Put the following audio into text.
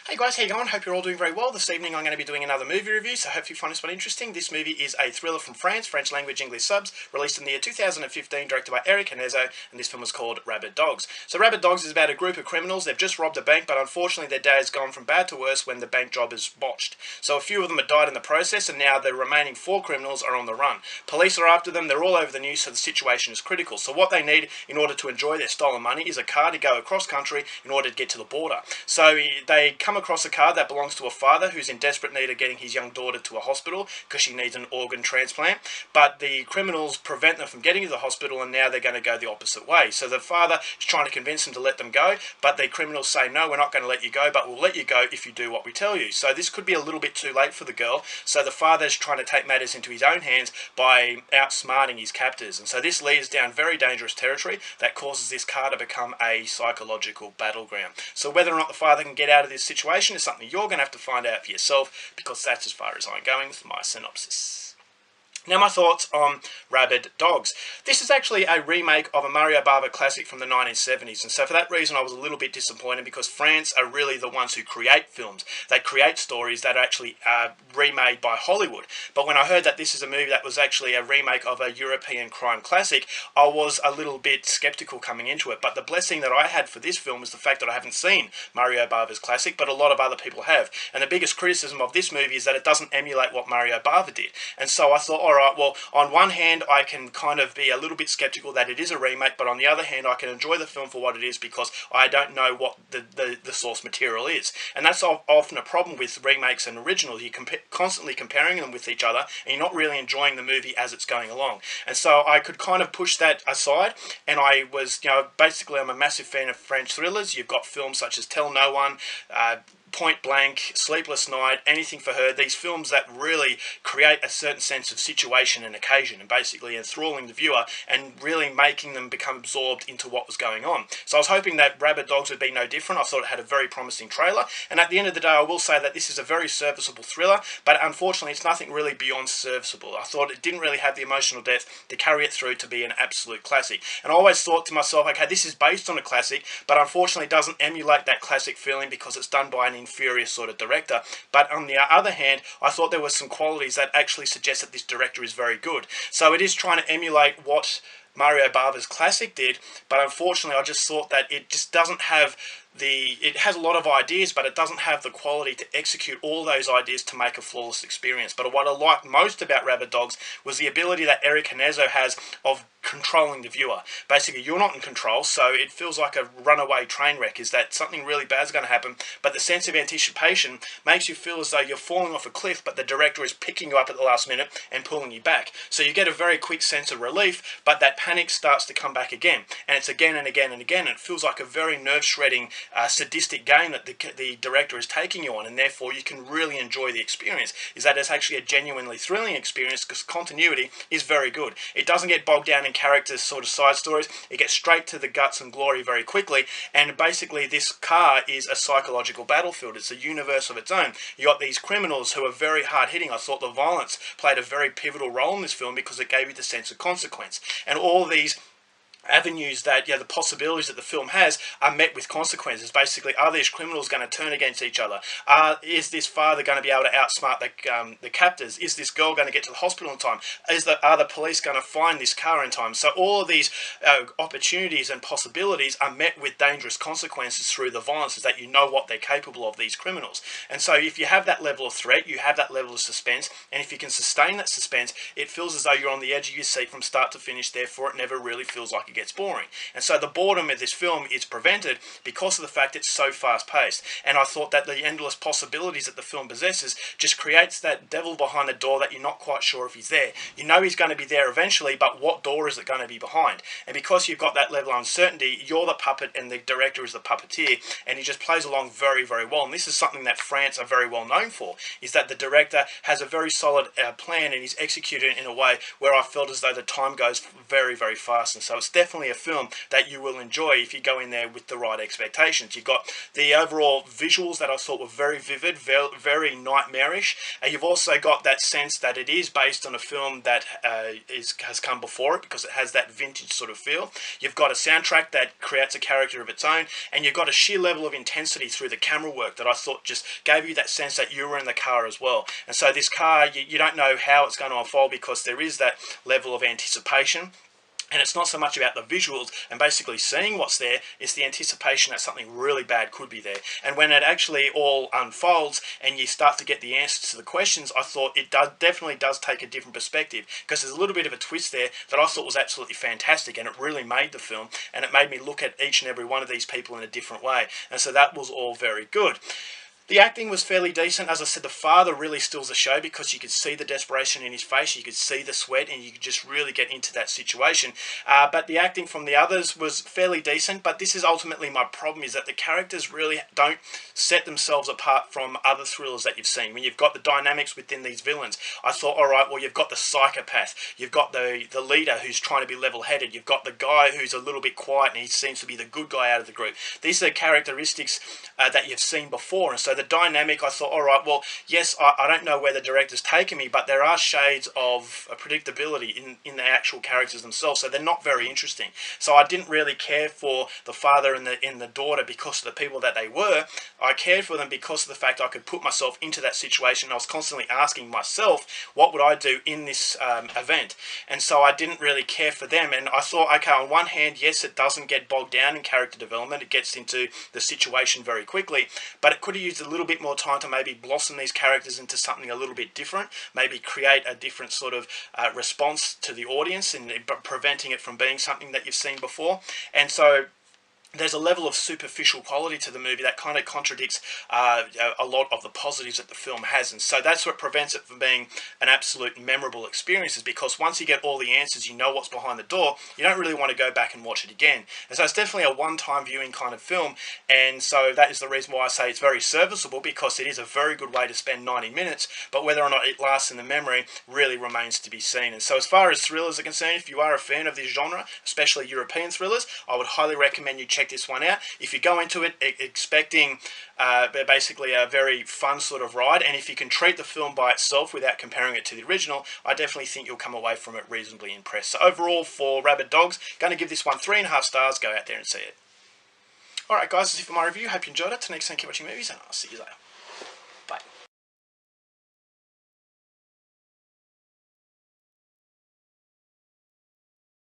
Hey guys, how you going? Hope you're all doing very well. This evening I'm going to be doing another movie review, so hope you find this one interesting. This movie is a thriller from France, French language, English subs, released in the year 2015, directed by Eric Hanezo, and this film was called Rabid Dogs. So Rabid Dogs is about a group of criminals. They've just robbed a bank, but unfortunately their day has gone from bad to worse when the bank job is botched. So a few of them have died in the process, and now the remaining 4 criminals are on the run. Police are after them, they're all over the news, so the situation is critical. So what they need in order to enjoy their stolen money is a car to go across country in order to get to the border. So they come across a car that belongs to a father who's in desperate need of getting his young daughter to a hospital because she needs an organ transplant, but the criminals prevent them from getting to the hospital, and now they're going to go the opposite way. So the father is trying to convince them to let them go, but the criminals say, no, we're not going to let you go, but we'll let you go if you do what we tell you. So this could be a little bit too late for the girl, so the father's trying to take matters into his own hands by outsmarting his captors, and so this leads down very dangerous territory that causes this car to become a psychological battleground. So whether or not the father can get out of this situation is something you're going to have to find out for yourself, because that's as far as I'm going with my synopsis. Now my thoughts on Rabid Dogs. This is actually a remake of a Mario Bava classic from the 1970s, and so for that reason I was a little bit disappointed, because France are really the ones who create films. They create stories that are actually remade by Hollywood. But when I heard that this is a movie that was actually a remake of a European crime classic, I was a little bit skeptical coming into it. But the blessing that I had for this film is the fact that I haven't seen Mario Bava's classic, but a lot of other people have. And the biggest criticism of this movie is that it doesn't emulate what Mario Bava did. And so I thought, alright, well, on one hand I can kind of be a little bit skeptical that it is a remake, but on the other hand I can enjoy the film for what it is, because I don't know what the source material is. And that's often a problem with remakes and originals. You're constantly comparing them with each other, and you're not really enjoying the movie as it's going along. And so I could kind of push that aside, and I was, basically I'm a massive fan of French thrillers. You've got films such as Tell No One, Point Blank, Sleepless Night, Anything for Her, these films that really create a certain sense of situation and occasion, and basically enthralling the viewer and really making them become absorbed into what was going on. So I was hoping that Rabid Dogs would be no different. I thought it had a very promising trailer, and at the end of the day I will say that this is a very serviceable thriller, but unfortunately it's nothing really beyond serviceable. I thought it didn't really have the emotional depth to carry it through to be an absolute classic. And I always thought to myself, okay, this is based on a classic, but unfortunately it doesn't emulate that classic feeling because it's done by an inferior sort of director. But on the other hand, I thought there were some qualities that actually suggest that this director is very good. So it is trying to emulate what Mario Bava's classic did, but unfortunately I just thought that it just doesn't have it has a lot of ideas, but it doesn't have the quality to execute all those ideas to make a flawless experience. But what I liked most about Rabid Dogs was the ability that Eric Hanezo has of controlling the viewer. Basically, you're not in control, so it feels like a runaway train wreck, is that something really bad is going to happen, but the sense of anticipation makes you feel as though you're falling off a cliff, but the director is picking you up at the last minute and pulling you back. So you get a very quick sense of relief, but that panic starts to come back again, and it's again and again and again. It feels like a very nerve-shredding, sadistic game that the director is taking you on, and therefore you can really enjoy the experience. Is that it's actually a genuinely thrilling experience, because continuity is very good. It doesn't get bogged down in characters sort of side stories. It gets straight to the guts and glory very quickly, and basically this car is a psychological battlefield. It's a universe of its own. You got these criminals who are very hard hitting. I thought the violence played a very pivotal role in this film because it gave you the sense of consequence, and all these avenues that, the possibilities that the film has are met with consequences. Basically, are these criminals going to turn against each other? Is this father going to be able to outsmart the captors? Is this girl going to get to the hospital in time? Are the police going to find this car in time? So all of these opportunities and possibilities are met with dangerous consequences through the violence, is that you know what they're capable of, these criminals. And so if you have that level of threat, you have that level of suspense, and if you can sustain that suspense, it feels as though you're on the edge of your seat from start to finish. Therefore it never really feels like it gets boring. And so the boredom of this film is prevented because of the fact it's so fast paced. And I thought that the endless possibilities that the film possesses just creates that devil behind the door that you're not quite sure if he's there. You know he's going to be there eventually, but what door is it going to be behind? And because you've got that level of uncertainty, you're the puppet and the director is the puppeteer, and he just plays along very, very well. And this is something that France are very well known for, is that the director has a very solid plan, and he's executed it in a way where I felt as though the time goes very, very fast. And so it's definitely definitely a film that you will enjoy if you go in there with the right expectations. You've got the overall visuals that I thought were very vivid, very nightmarish, and you've also got that sense that it is based on a film that has come before it, because it has that vintage sort of feel. You've got a soundtrack that creates a character of its own, and you've got a sheer level of intensity through the camera work that I thought just gave you that sense that you were in the car as well. And so this car, you don't know how it's going to unfold, because there is that level of anticipation. And it's not so much about the visuals and basically seeing what's there, it's the anticipation that something really bad could be there. And when it actually all unfolds and you start to get the answers to the questions, I thought it definitely does take a different perspective, because there's a little bit of a twist there that I thought was absolutely fantastic, and it really made the film, and it made me look at each and every one of these people in a different way. And so that was all very good. The acting was fairly decent. As I said, the father really steals the show, because you could see the desperation in his face, you could see the sweat, and you could just really get into that situation. But the acting from the others was fairly decent, but this is ultimately my problem, is that the characters really don't set themselves apart from other thrillers that you've seen. When you've got the dynamics within these villains, I thought, all right, well, you've got the psychopath, you've got the leader who's trying to be level-headed, you've got the guy who's a little bit quiet and he seems to be the good guy out of the group. These are the characteristics that you've seen before, and so the dynamic, I thought, all right, well, yes, I don't know where the director's taken me, but there are shades of predictability in the actual characters themselves, so they're not very interesting. So I didn't really care for the father and the daughter because of the people that they were. I cared for them because of the fact I could put myself into that situation. I was constantly asking myself, what would I do in this event? And so I didn't really care for them, and I thought, okay, on one hand, yes, it doesn't get bogged down in character development, it gets into the situation very quickly, but it could have used a little bit more time to maybe blossom these characters into something a little bit different, maybe create a different sort of response to the audience, and preventing it from being something that you've seen before. And so there's a level of superficial quality to the movie that kind of contradicts a lot of the positives that the film has, and so that's what prevents it from being an absolute memorable experience, is because once you get all the answers, you know what's behind the door, you don't really want to go back and watch it again. And so it's definitely a one-time viewing kind of film, and so that is the reason why I say it's very serviceable, because it is a very good way to spend 90 minutes, but whether or not it lasts in the memory really remains to be seen. And so as far as thrillers are concerned, if you are a fan of this genre, especially European thrillers, I would highly recommend you check this one out. If you go into it expecting basically a very fun sort of ride, and if you can treat the film by itself without comparing it to the original, I definitely think you'll come away from it reasonably impressed. So overall, for Rabid Dogs, going to give this one 3.5 stars. Go out there and see it. Alright guys, that's it for my review. Hope you enjoyed it. Till next time, keep watching movies, and I'll see you later.